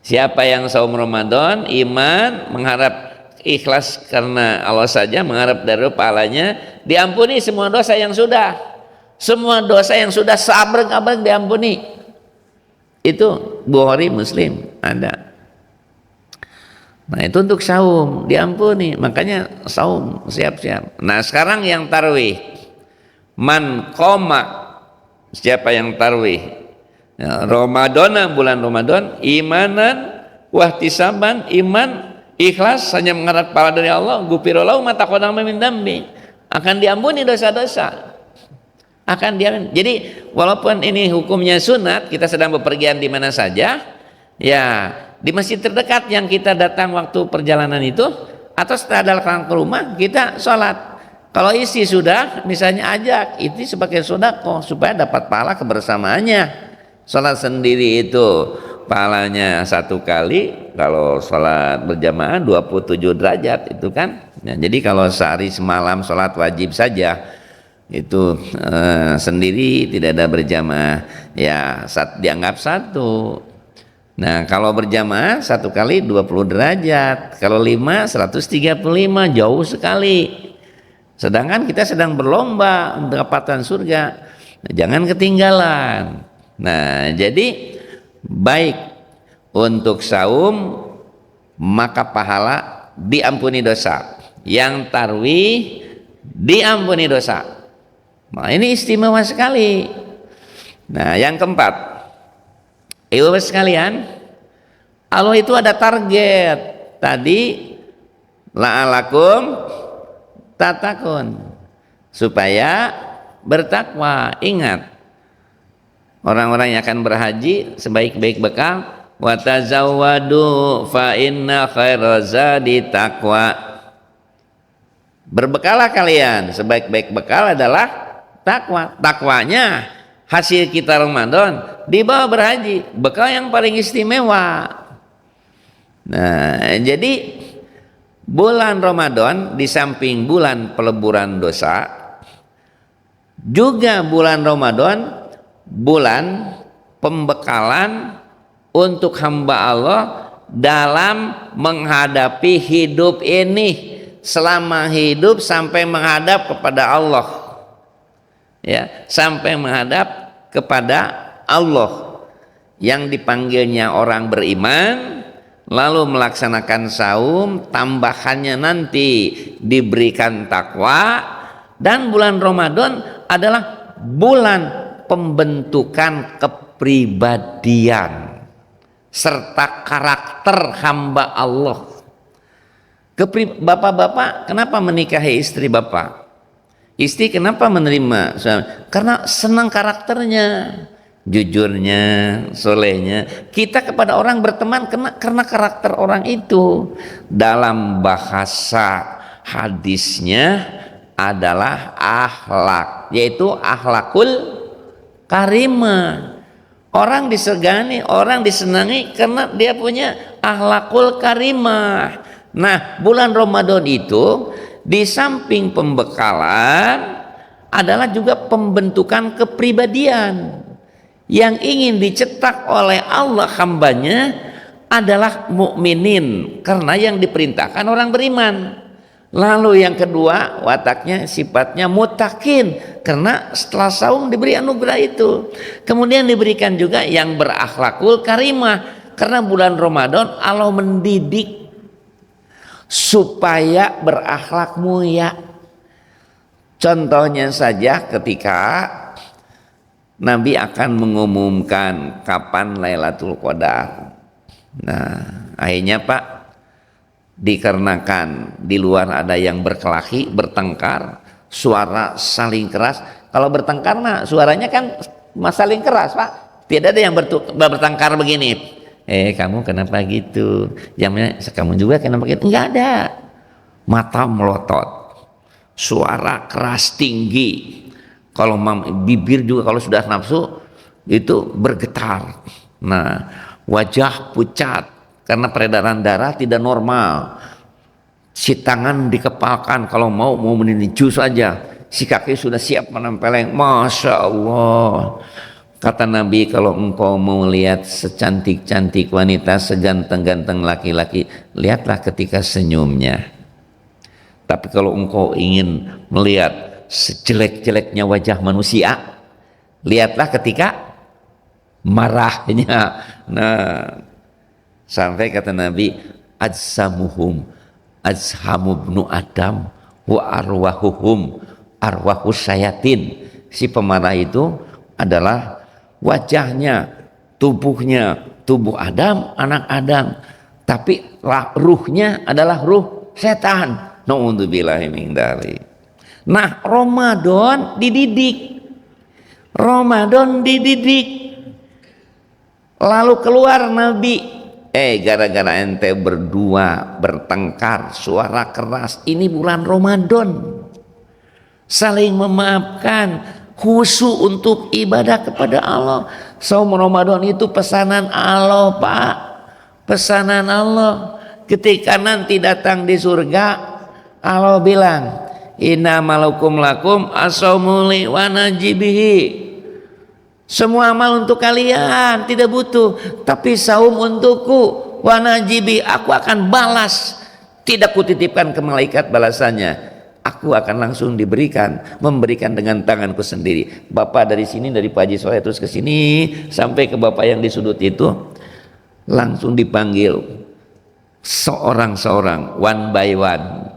S1: Siapa yang saum Ramadan, iman, mengharap ikhlas karena Allah saja, mengharap dari pahalanya, diampuni semua dosa yang sudah. Semua dosa yang sudah sabreng-abreng diampuni. Itu Bukhari, Muslim ada. Nah, itu untuk saum diampuni, makanya saum siap-siap. Nah, sekarang yang tarwih, man qoma, siapa yang tarwih ya, Ramadana, bulan Ramadan, imanan wahtisaban, iman ikhlas hanya mengharap pahala dari Allah, gufiro lahu ma taqaddama min dambi, akan diampuni dosa-dosa, akan diampuni. Jadi walaupun ini hukumnya sunat, kita sedang bepergian di mana saja ya, di masjid terdekat yang kita datang waktu perjalanan itu, atau setelah datang ke rumah kita sholat. Kalau istri sudah misalnya ajak itu sebagai sedekah supaya dapat pahala kebersamaannya. Sholat sendiri itu pahalanya 1 kali, kalau sholat berjamaah 27 derajat itu kan. Nah, jadi kalau sehari semalam sholat wajib saja itu sendiri tidak ada berjamaah ya, dianggap 1. Nah, kalau berjamaah 1 kali 20 derajat, kalau 5 135, jauh sekali. Sedangkan kita sedang berlomba mendapatkan surga, nah, jangan ketinggalan. Nah, jadi baik untuk saum maka pahala diampuni dosa, yang tarwih diampuni dosa. Nah, ini istimewa sekali. Nah, yang keempat, ibu sekalian, Allah itu ada target tadi, la'alakum tatakun, supaya bertakwa. Ingat, orang-orang yang akan berhaji sebaik-baik bekal, wa tazawwadu fa inna khairazadi taqwa. Berbekalah kalian, sebaik-baik bekal adalah takwa. Takwanya hasil kita Ramadan dibawa berhaji, bekal yang paling istimewa. Nah, jadi bulan Ramadan di samping bulan peleburan dosa, juga bulan Ramadan bulan pembekalan untuk hamba Allah dalam menghadapi hidup ini, selama hidup sampai menghadap kepada Allah ya, sampai menghadap kepada Allah, yang dipanggilnya orang beriman lalu melaksanakan saum, tambahannya nanti diberikan takwa. Dan bulan Ramadan adalah bulan pembentukan kepribadian serta karakter hamba Allah. Bapak-bapak kenapa menikahi istri bapak? Istri kenapa menerima suami? Karena senang karakternya, jujurnya, solehnya. Kita kepada orang berteman karena karakter orang itu. Dalam bahasa hadisnya adalah akhlak, yaitu akhlakul karimah. Orang disegani, orang disenangi karena dia punya akhlakul karimah. Nah, bulan Ramadan itu di samping pembekalan adalah juga pembentukan kepribadian. Yang ingin dicetak oleh Allah hambanya adalah mukminin, karena yang diperintahkan orang beriman. Lalu yang kedua, wataknya sifatnya mutakin, karena setelah saum diberi anugerah itu. Kemudian diberikan juga yang berakhlakul karimah, karena bulan Ramadan Allah mendidik supaya berakhlak mulia. Contohnya saja ketika Nabi akan mengumumkan kapan Lailatul Qadar. Nah, akhirnya Pak, dikarenakan di luar ada yang berkelahi, bertengkar, suara saling keras. Kalau bertengkar mah suaranya kan saling keras Pak. Tidak ada yang bertengkar begini, kamu kenapa gitu, jamnya kamu juga kenapa gitu, enggak ada. mata melotot, suara keras tinggi. Kalau bibir juga kalau sudah nafsu itu bergetar. Nah, wajah pucat karena peredaran darah tidak normal. Si tangan dikepalkan kalau mau meninju saja. Si kaki sudah siap menempeleng. Masya Allah. Kata Nabi, kalau engkau mau lihat secantik-cantik wanita, seganteng-ganteng laki-laki, lihatlah ketika senyumnya. Tapi kalau engkau ingin melihat sejelek-jeleknya wajah manusia, lihatlah ketika marahnya. Nah, sampai kata Nabi, ajsamuhum azhamu ibnu adam wa arwahuhum arwahus syayatin. Si pemarah itu adalah wajahnya, tubuhnya tubuh Adam, anak Adam, tapi ruhnya adalah ruh setan. Na'udzubillahi min dzalik. Nah, Ramadan dididik. Lalu keluar Nabi, gara-gara ente berdua bertengkar suara keras, ini bulan Ramadan, saling memaafkan, khusyuk untuk ibadah kepada Allah. Saum Ramadan itu pesanan Allah, Pak, pesanan Allah. Ketika nanti datang di surga, Allah bilang, inna malukum lakum asaumuli wa najibihi. Semua amal untuk kalian, tidak butuh, tapi saum untukku, wa najibi, aku akan balas. Tidak kutitipkan ke malaikat balasannya, aku akan langsung memberikan dengan tanganku sendiri. Bapak dari sini, dari Pak Haji Soleh terus ke sini sampai ke bapak yang di sudut itu, langsung dipanggil seorang-seorang, one by one,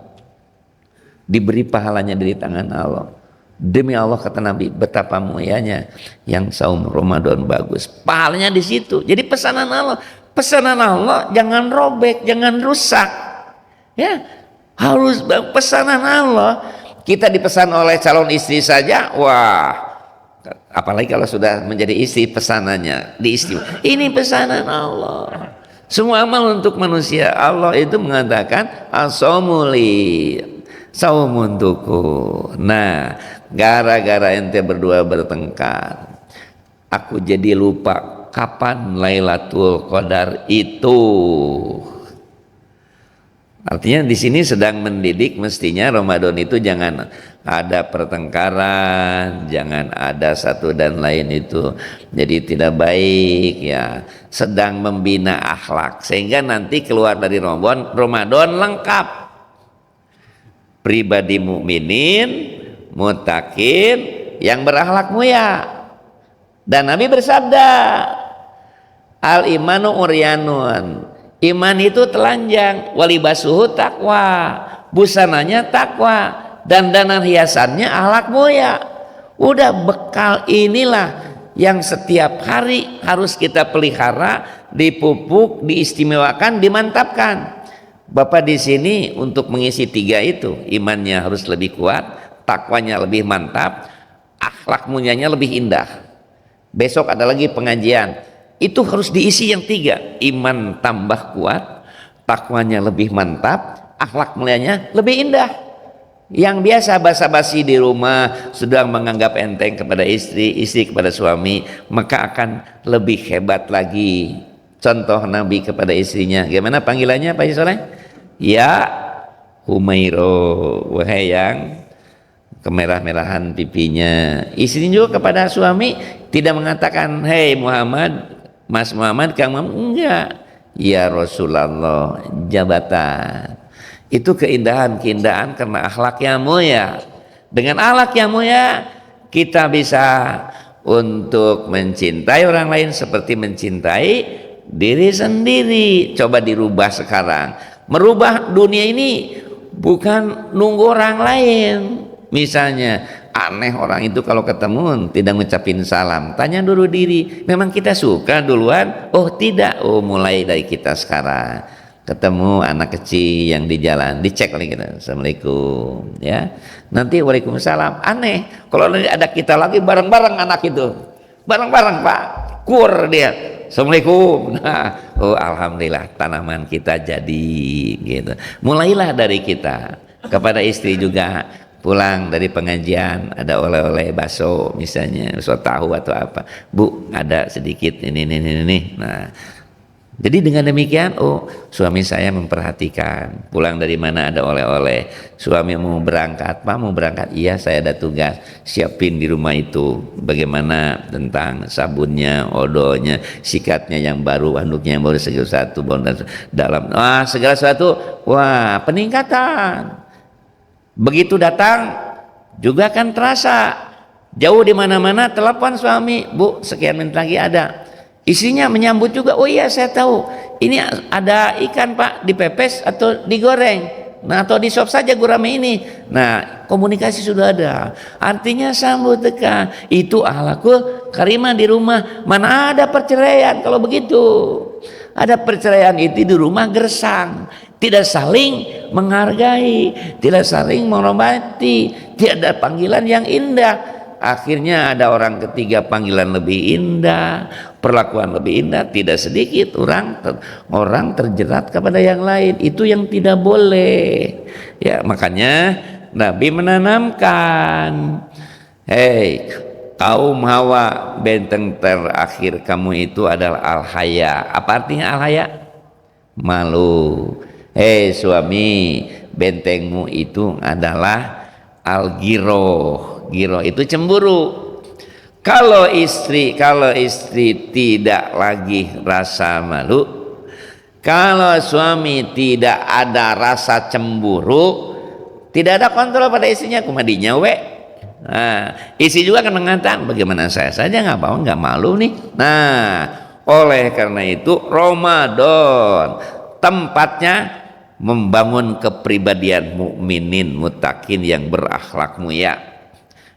S1: diberi pahalanya dari tangan Allah. Demi Allah, kata Nabi, betapa mulianya yang saum Ramadan bagus, pahalanya di situ. Jadi pesanan Allah jangan robek, jangan rusak, ya, harus pesanan Allah. Kita dipesan oleh calon istri saja, wah, apalagi kalau sudah menjadi istri, pesanannya diistimewa. Ini pesanan Allah. Semua amal untuk manusia. Allah itu mengatakan as-saumuli, saum untukku. Nah, gara-gara ente berdua bertengkar, aku jadi lupa kapan Lailatul Qadar itu. Artinya di sini sedang mendidik, mestinya Ramadan itu jangan ada pertengkaran, jangan ada satu dan lain itu. Jadi tidak baik, ya. Sedang membina akhlak sehingga nanti keluar dari Ramadan lengkap. Pribadi mukminin, muttaqin, yang berakhlak mulia. Dan Nabi bersabda, al imanu uryanun, iman itu telanjang, walibasuhu takwa, busananya takwa, dan dandan hiasannya akhlak mulia. Udah, bekal inilah yang setiap hari harus kita pelihara, dipupuk, diistimewakan, dimantapkan. Bapak di sini untuk mengisi tiga itu, imannya harus lebih kuat, takwanya lebih mantap, akhlak mulianya lebih indah. Besok ada lagi pengajian, itu harus diisi yang tiga, iman tambah kuat, takwanya lebih mantap, akhlak mulianya lebih indah. Yang biasa basa-basi di rumah sedang menganggap enteng kepada istri, istri kepada suami, maka akan lebih hebat lagi. Contoh Nabi kepada istrinya, gimana panggilannya Pak Haji Soleh? Ya Humairo, wahai yang kemerah-merahan pipinya. Istri juga kepada suami tidak mengatakan, hei Muhammad, Mas Muhammad, Kang Muhammad, enggak. Ya Rasulullah, jabatan. Itu keindahan-keindahan karena akhlak yang mulia. Dengan akhlak yang mulia kita bisa untuk mencintai orang lain seperti mencintai diri sendiri. Coba dirubah sekarang. Merubah dunia ini bukan nunggu orang lain. Misalnya aneh orang itu kalau ketemu tidak ngucapin salam, tanya dulu diri, memang kita suka duluan? Oh tidak, oh mulai dari kita sekarang. Ketemu anak kecil yang di jalan, dicek lagi kita, assalamualaikum, ya. Nanti waalaikumsalam, aneh kalau ada kita lagi bareng-bareng anak itu, bareng-bareng Pak, kur dia, assalamualaikum. Nah, oh alhamdulillah tanaman kita jadi gitu. Mulailah dari kita. Kepada istri juga, pulang dari pengajian ada oleh-oleh bakso misalnya, bakso tahu atau apa, Bu ada sedikit ini. Nah, jadi dengan demikian, oh suami saya memperhatikan. Pulang dari mana ada oleh-oleh. Suami mau berangkat, Pak mau berangkat? Iya saya ada tugas. Siapin di rumah itu. Bagaimana tentang sabunnya, odonya, sikatnya yang baru, handuknya yang baru segala satu, dalam. Wah segala sesuatu, wah peningkatan. Begitu datang juga kan terasa. Jauh di mana-mana telepon suami, Bu sekian menit lagi ada. Istrinya menyambut juga, oh iya saya tahu ini ada ikan Pak, dipepes atau digoreng, nah atau di sop saja gurame ini. Nah komunikasi sudah ada, artinya sambut teka itu akhlakul karimah di rumah. Mana ada perceraian kalau begitu? Ada perceraian itu di rumah gersang, tidak saling menghargai, tidak saling menghormati, tidak ada panggilan yang indah. Akhirnya ada orang ketiga panggilan lebih indah, perlakuan lebih indah, tidak sedikit orang terjerat kepada yang lain. Itu yang tidak boleh. Ya, makanya Nabi menanamkan, hei kaum Hawa, benteng terakhir kamu itu adalah al-haya. Apa artinya al-haya? Malu. Hei suami, bentengmu itu adalah al-giroh. Giroh itu cemburu. Kalau istri tidak lagi rasa malu, kalau suami tidak ada rasa cemburu, tidak ada kontrol pada istrinya, kumadinya we. Nah, istri juga akan mengatakan bagaimana saya saja nggak malu nih. Nah, oleh karena itu Ramadan tempatnya membangun kepribadian mukminin muttaqin yang berakhlak mulia,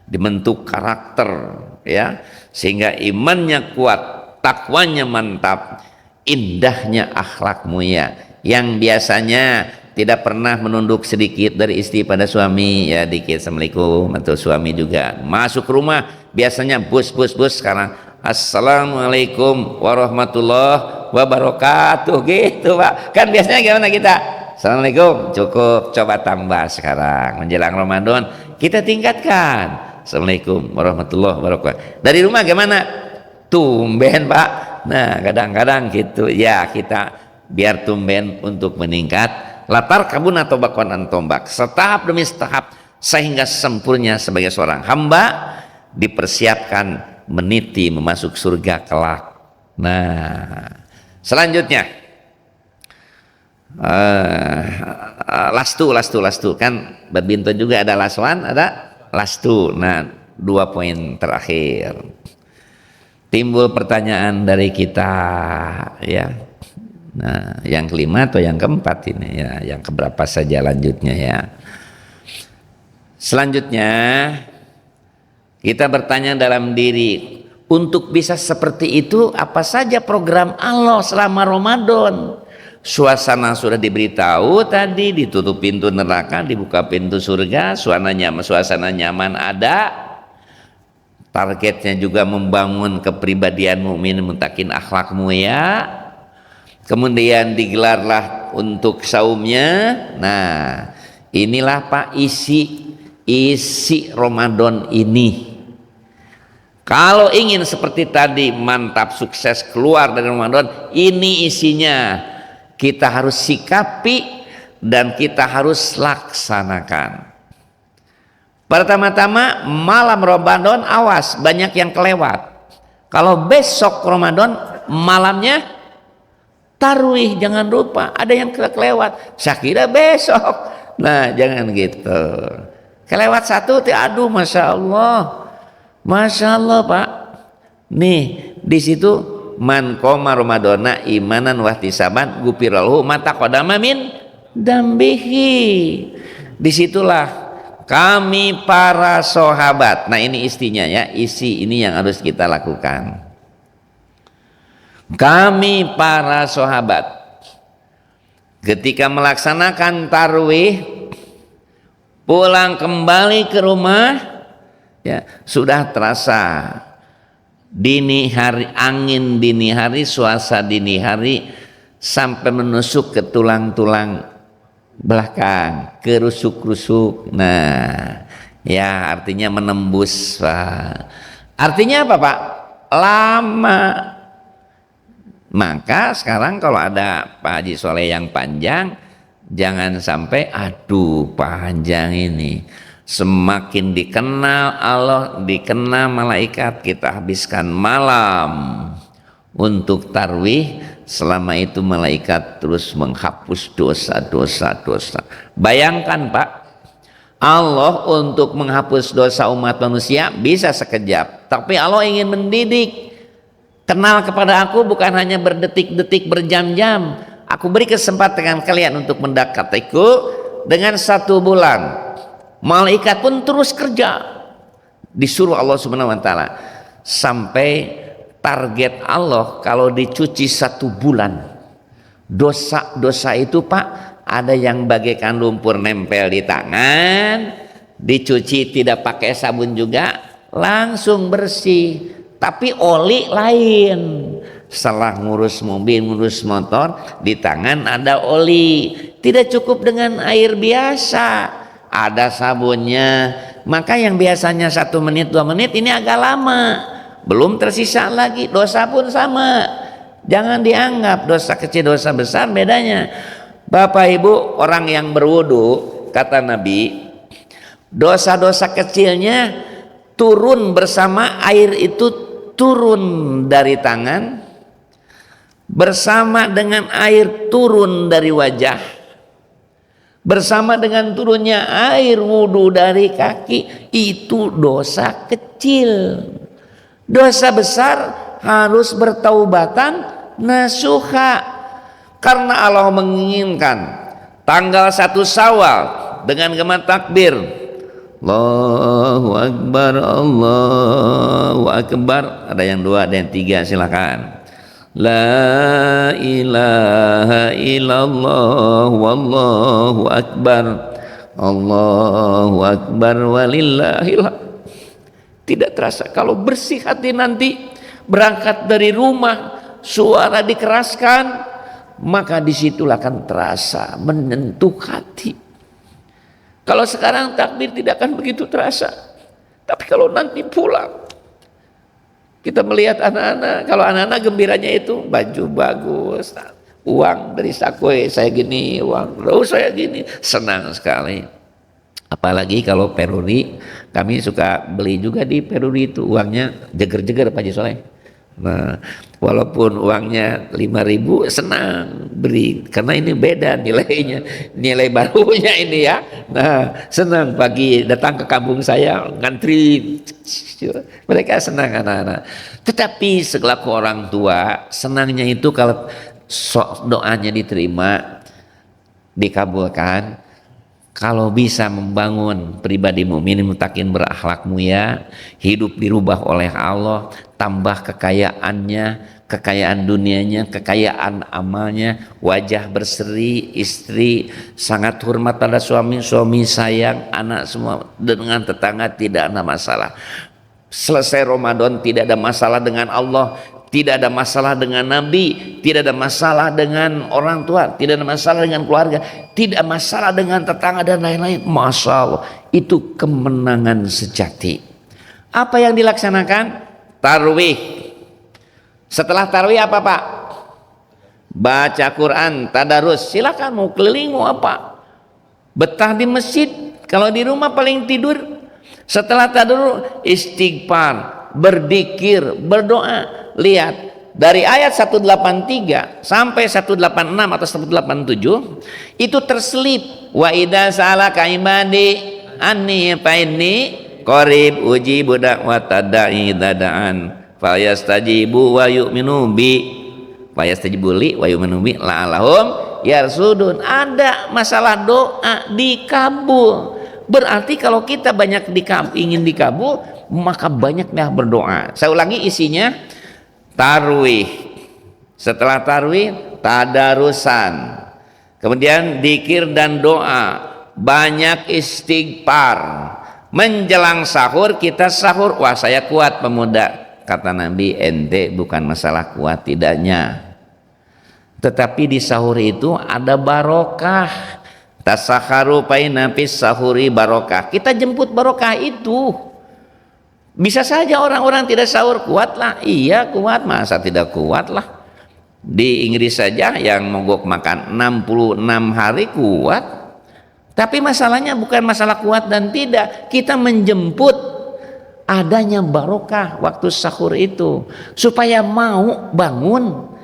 S1: dibentuk karakter ya, sehingga imannya kuat, takwanya mantap, indahnya akhlak mulia yang biasanya tidak pernah menunduk sedikit dari istri pada suami ya, dikit assalamualaikum, atau suami juga masuk rumah biasanya bus, sekarang assalamualaikum warahmatullahi wabarakatuh gitu Pak. Kan biasanya gimana kita? Assalamualaikum, cukup, coba tambah sekarang menjelang Ramadan kita tingkatkan assalamualaikum warahmatullahi wabarakatuh. Dari rumah gimana? Tumben Pak. Nah kadang-kadang gitu ya, kita biar tumben untuk meningkat. Latar kabun atau bakwan antombak, setahap demi setahap, sehingga sempurna sebagai seorang hamba dipersiapkan meniti memasuk surga kelak. Nah selanjutnya lastu kan babinto juga ada laswan, ada lastu. Nah 2 poin terakhir timbul pertanyaan dari kita ya. Nah yang kelima atau yang keempat ini ya, yang keberapa saja lanjutnya ya. Selanjutnya kita bertanya dalam diri, untuk bisa seperti itu apa saja program Allah selama Ramadan? Suasana sudah diberitahu tadi, ditutup pintu neraka, dibuka pintu surga, suasana nyaman ada. Targetnya juga membangun kepribadian mukmin muttaqin akhlak mulia. Kemudian digelarlah untuk saumnya. Nah, inilah Pak isi Ramadan ini. Kalau ingin seperti tadi mantap sukses keluar dari Ramadan, ini isinya. Kita harus sikapi dan kita harus laksanakan. Pertama-tama malam Ramadan awas banyak yang kelewat. Kalau besok Ramadan malamnya tarawih jangan lupa, ada yang kelewat. Saya kira besok. Nah jangan gitu. Kelewat satu, aduh masya Allah Pak. Nih di situ man qoma ramadana imanan wahtisaban gufiralhu ma taqaddama min dambihi. Disitulah kami para sahabat. Nah ini istinya ya, isi ini yang harus kita lakukan. Kami para sahabat ketika melaksanakan tarawih pulang kembali ke rumah ya, sudah terasa dini hari, angin dini hari, suasana dini hari sampai menusuk ke tulang-tulang belakang, ke rusuk-rusuk. Nah, ya artinya menembus. Artinya apa Pak? Lama. Maka sekarang kalau ada Pak Haji Soleh yang panjang, jangan sampai aduh panjang ini. Semakin dikenal Allah, dikenal malaikat, kita habiskan malam untuk tarwih. Selama itu malaikat terus menghapus dosa. Bayangkan Pak, Allah untuk menghapus dosa umat manusia bisa sekejap, tapi Allah ingin mendidik. Kenal kepada aku bukan hanya berdetik-detik, berjam-jam. Aku beri kesempatan kalian untuk mendekatiku dengan 1 bulan. Malaikat pun terus kerja, disuruh Allah Subhanahu wa taala, sampai target Allah kalau dicuci 1 bulan. Dosa-dosa itu Pak, ada yang bagaikan lumpur nempel di tangan, dicuci tidak pakai sabun juga langsung bersih. Tapi oli lain. Setelah ngurus mobil, ngurus motor, di tangan ada oli. Tidak cukup dengan air biasa, ada sabunnya. Maka yang biasanya 1 menit 2 menit ini agak lama. Belum tersisa lagi. Dosa pun sama. Jangan dianggap dosa kecil dosa besar, bedanya. Bapak Ibu, orang yang berwudu, kata Nabi, dosa-dosa kecilnya turun bersama air itu turun dari tangan, bersama dengan air turun dari wajah, bersama dengan turunnya air wudhu dari kaki. Itu dosa kecil. Dosa besar harus bertaubatan nasuha, karena Allah menginginkan tanggal 1 Syawal dengan gema takbir Allahu Akbar, Allahu Akbar. Ada yang 2, ada yang 3, silakan. La ilaha illallah wallahu akbar, Allahu Akbar walillahil. Tidak terasa kalau bersih hati nanti, berangkat dari rumah suara dikeraskan, maka disitulah akan terasa menyentuh hati. Kalau sekarang takbir tidak akan begitu terasa, tapi kalau nanti pulang kita melihat anak-anak, kalau anak-anak gembiranya itu baju bagus, uang dari sakoe saya gini, uang saya gini, senang sekali. Apalagi kalau peruri, kami suka beli juga di peruri itu, uangnya jeger-jeger Pak Haji Soleh. Nah, walaupun uangnya 5.000 senang beri, karena ini beda nilainya, nilai barunya ini ya. Nah, senang pagi datang ke kampung saya ngantri, mereka senang anak-anak. Tetapi selaku orang tua, senangnya itu kalau doanya diterima, dikabulkan. Kalau bisa membangun pribadi mukmin mutakin berakhlak mulia, hidup dirubah oleh Allah, tambah kekayaannya, kekayaan dunianya, kekayaan amalnya, wajah berseri, istri sangat hormat pada suami, suami sayang, anak semua, dengan tetangga tidak ada masalah. Selesai Ramadan tidak ada masalah dengan Allah, tidak ada masalah dengan Nabi, tidak ada masalah dengan orang tua, tidak ada masalah dengan keluarga, tidak ada masalah dengan tetangga dan lain-lain. Masya Allah, itu kemenangan sejati. Apa yang dilaksanakan? Tarwih. Setelah tarwih apa Pak? Baca Quran, tadarus. Silakan mau keliling mau apa, betah di masjid, kalau di rumah paling tidur. Setelah tadarus istighfar, berzikir, berdoa. Lihat dari ayat 183 sampai 186 atau 187 itu terselip wa idza sa'alaka ibadi anni fa inni qarib ujibu da'wata da'i dada'an fayastajibu wa yu'minu bi fayastajibu li wa yu'minu bi la'allahum yarsudun. Ada masalah doa dikabul, berarti kalau kita banyak ingin dikabul, maka banyaknya berdoa. Saya ulangi isinya: tarwih, setelah tarwih tadarusan, kemudian dzikir dan doa, banyak istighfar, menjelang sahur kita sahur. Wah saya kuat pemuda, kata Nabi, ente bukan masalah kuat tidaknya, tetapi di sahur itu ada barokah. Tasakharu paina fis sahuri barokah. Kita jemput barokah itu. Bisa saja orang-orang tidak sahur, kuatlah. Iya kuat, masa tidak kuat lah. Di Inggris saja yang mogok makan 66 hari kuat. Tapi masalahnya bukan masalah kuat dan tidak. Kita menjemput adanya barokah waktu sahur itu. Supaya mau bangun,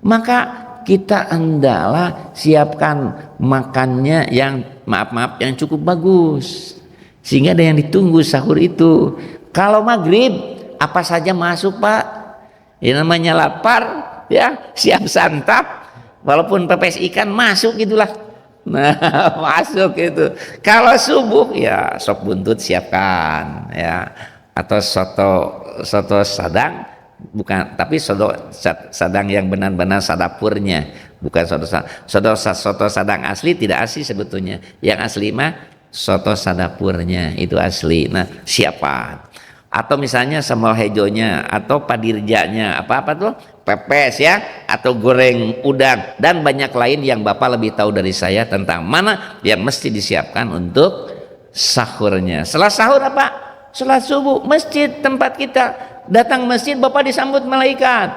S1: maka kita hendaklah siapkan makannya yang maaf yang cukup bagus, sehingga ada yang ditunggu sahur itu. Kalau maghrib apa saja masuk Pak, ya namanya lapar ya, siap santap, walaupun pepes ikan masuk gitulah. Nah masuk itu. Kalau subuh ya sop buntut siapkan ya, atau soto sadang, bukan, tapi soto sadang yang benar-benar sadapurnya, bukan soto sadang asli, tidak asli sebetulnya. Yang asli mah soto sadapurnya itu asli. Nah siapa? Atau misalnya sambal hejonya, atau padirjanya, apa tuh, pepes ya, atau goreng udang, dan banyak lain yang Bapak lebih tahu dari saya tentang mana yang mesti disiapkan untuk sahurnya. Setelah sahur apa? Salat subuh, masjid tempat kita. Datang masjid, Bapak disambut malaikat,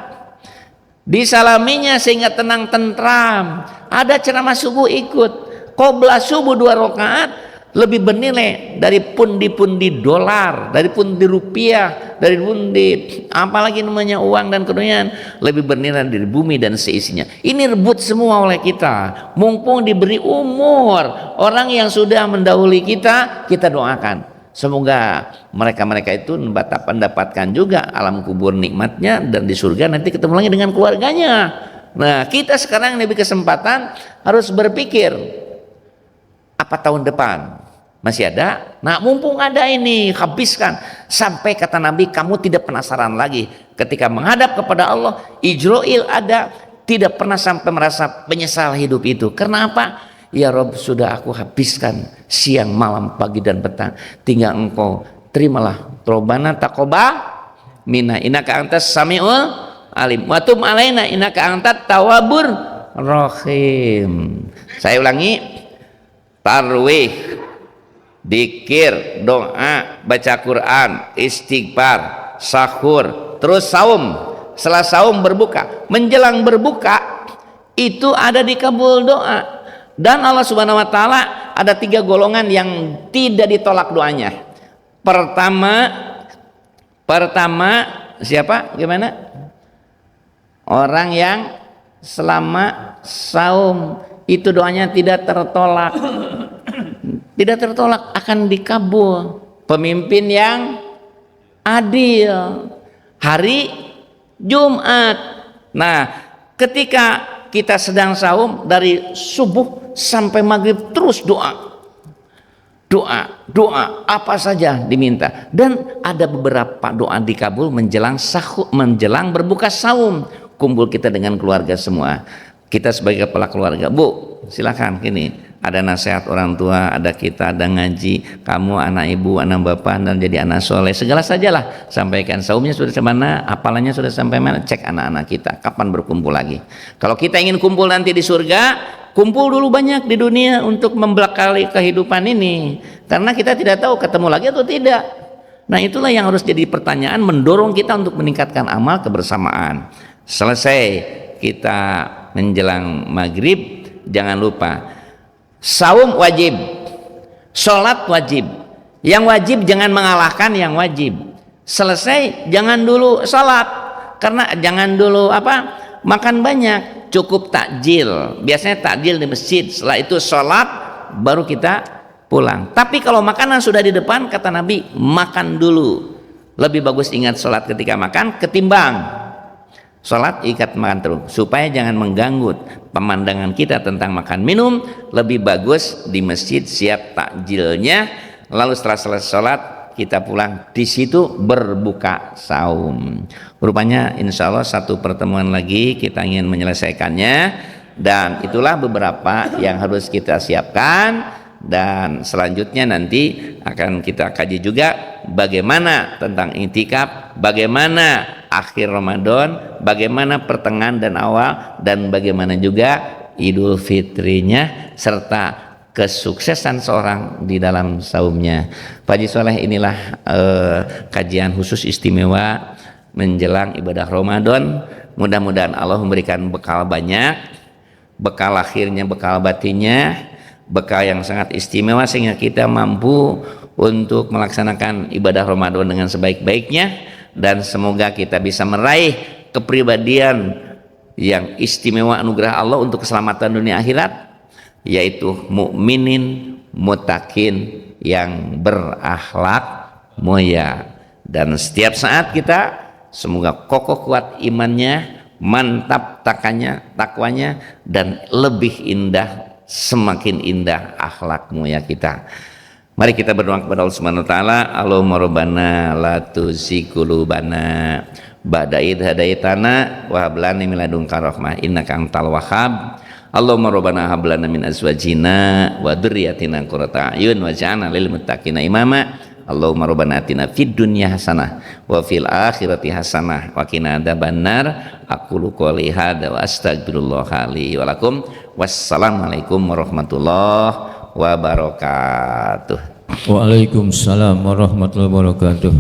S1: disalaminya sehingga tenang tentram. Ada ceramah subuh ikut. Qobla subuh 2 rakaat lebih bernilai dari pundi-pundi dolar, dari pundi rupiah, dari pundi apalagi namanya uang dan keduniaan, lebih bernilai dari bumi dan seisinya. Ini rebut semua oleh kita. Mumpung diberi umur, orang yang sudah mendahului kita doakan. Semoga mereka itu mendapatkan juga alam kubur nikmatnya, dan di surga nanti ketemu lagi dengan keluarganya. Nah kita sekarang diberi kesempatan harus berpikir, apa tahun depan masih ada? Nah mumpung ada ini, habiskan. Sampai kata Nabi, kamu tidak penasaran lagi ketika menghadap kepada Allah. Ijroil ada, tidak pernah sampai merasa menyesal hidup itu. Karena apa? Ya Rob, sudah aku habiskan siang, malam, pagi dan petang. Tinggal engkau, terimalah. Robana taqabbal minna innaka antas samiul alim wa tub alaina innaka antat tawwabur rahim. Saya ulangi, tarwih, dikir, doa, baca Quran, istighfar, sahur, terus saum. Setelah saum berbuka, menjelang berbuka itu ada dikabul doa. Dan Allah Subhanahu wa taala ada 3 golongan yang tidak ditolak doanya. Pertama siapa? Gimana? Orang yang selama saum itu doanya tidak tertolak. Tidak tertolak, akan dikabul. Pemimpin yang adil. Hari Jumat. Nah, ketika kita sedang saum dari subuh sampai maghrib terus doa apa saja diminta, dan ada beberapa doa dikabul menjelang berbuka saum. Kumpul kita dengan keluarga semua, kita sebagai kepala keluarga, Bu silakan, gini ada nasihat orang tua, ada kita, ada ngaji, kamu anak ibu, anak bapak, dan jadi anak soleh, segala sajalah sampaikan. Saumnya sudah sampai mana, apalannya sudah sampai mana, cek anak-anak kita kapan berkumpul lagi. Kalau kita ingin kumpul nanti di surga, kumpul dulu banyak di dunia untuk membekali kehidupan ini, karena kita tidak tahu ketemu lagi atau tidak. Nah itulah yang harus jadi pertanyaan, mendorong kita untuk meningkatkan amal kebersamaan. Selesai kita menjelang maghrib, jangan lupa saum wajib, sholat wajib. Yang wajib jangan mengalahkan yang wajib. Selesai jangan dulu sholat, karena jangan dulu makan banyak, cukup takjil. Biasanya takjil di masjid, setelah itu sholat baru kita pulang. Tapi kalau makanan sudah di depan, kata Nabi, makan dulu. Lebih bagus ingat sholat ketika makan ketimbang sholat ikat makan terus, supaya jangan mengganggu pemandangan kita tentang makan minum. Lebih bagus di masjid siap takjilnya, lalu setelah selesai sholat kita pulang, di situ berbuka saum. Rupanya insya Allah satu pertemuan lagi kita ingin menyelesaikannya, dan itulah beberapa yang harus kita siapkan. Dan selanjutnya nanti akan kita kaji juga bagaimana tentang i'tikaf, bagaimana akhir Ramadan, bagaimana pertengahan dan awal, dan bagaimana juga Idul Fitrinya serta kesuksesan seorang di dalam saumnya. Pak Haji Soleh, inilah kajian khusus istimewa menjelang ibadah Ramadan. Mudah-mudahan Allah memberikan bekal banyak, bekal lahirnya, bekal batinnya, bekal yang sangat istimewa sehingga kita mampu untuk melaksanakan ibadah Ramadan dengan sebaik-baiknya, dan semoga kita bisa meraih kepribadian yang istimewa anugerah Allah untuk keselamatan dunia akhirat, yaitu mukminin mutakin yang berakhlak mulia. Dan setiap saat kita semoga kokoh kuat imannya, mantap takwanya, dan lebih indah, semakin indah akhlak mulia kita. Mari kita berdoa kepada Allah Subhanahu wa taala. Allahumma rabbana la tuzigh qulubana ba'da idh hadaitana wa hab lana min ladunka rahmah innaka antal wahhab. Allahumma rabbana hab lana min azwajina wa dzurriyyatina qurrata a'yun waj'alna lil muttaqina imama. Allahumma rabbana atina fid dunya hasanah wa fil akhirati hasanah wa qina adzabannar. Aqulu qouli hadza wa astaghfirullah li wa lakum. Wassalamualaikum warahmatullahi wabarakatuh.
S2: Waalaikumsalam warahmatullahi wabarakatuh.